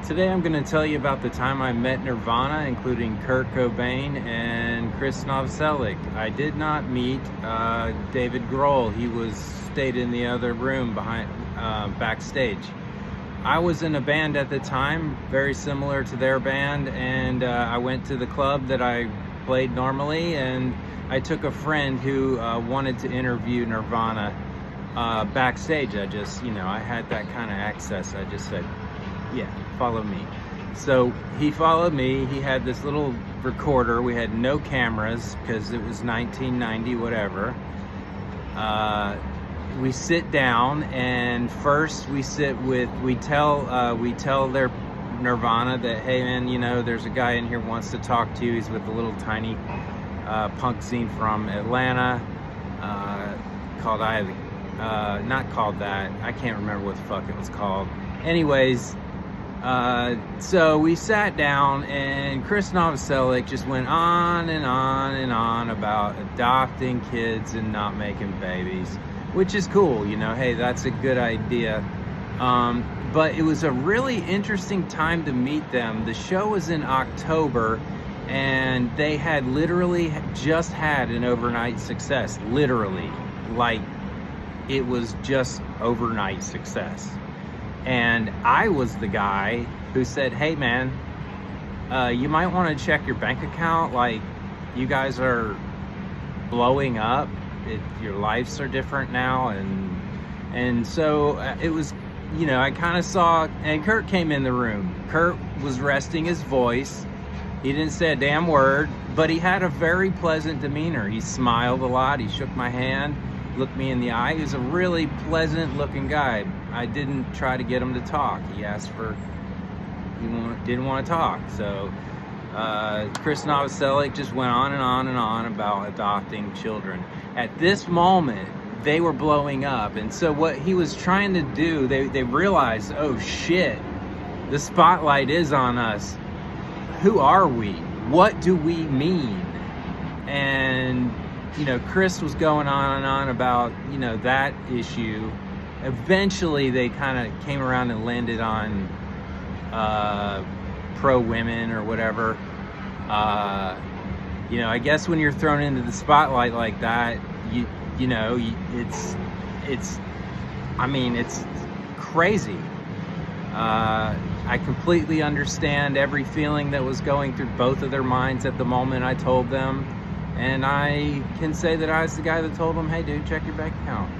Today I'm going to tell you about the time I met Nirvana, including Kurt Cobain and Krist. I did not meet David Grohl. He stayed in the other room behind backstage. I was in a band at the time, very similar to their band, and I went to the club that I played normally, and I took a friend who wanted to interview Nirvana backstage. I had that kind of access. I just said, yeah, follow me. So he followed me. He had this little recorder. We had no cameras because it was 1990, whatever. We sit down, and first we tell their Nirvana that, hey man, there's a guy in here who wants to talk to you. He's with a little tiny punk scene from Atlanta called not called that. I can't remember what the fuck it was called. Anyways, so we sat down, and Krist just went on and on and on about adopting kids and not making babies, which is cool, hey, that's a good idea. But it was a really interesting time to meet them. The show was in October, and they had literally just had an overnight success. Literally, like, it was just overnight success. And I was the guy who said, hey man, you might want to check your bank account. Like, you guys are blowing up. Your lives are different now. And so it was, I kind of saw, and Kurt came in the room. Kurt was resting his voice. He didn't say a damn word, but he had a very pleasant demeanor. He smiled a lot. He shook my hand, looked me in the eye. He was a really pleasant looking guy. I didn't try to get him to talk. He didn't want to talk. So Krist just went on and on and on about adopting children. At this moment, they were blowing up. And so what he was trying to do, they realized, oh shit, the spotlight is on us. Who are we? What do we mean? And Krist was going on and on about, that issue. Eventually, they kind of came around and landed on pro-women or whatever. I guess when you're thrown into the spotlight like that, it's crazy. I completely understand every feeling that was going through both of their minds at the moment I told them. And I can say that I was the guy that told them, hey dude, check your bank account.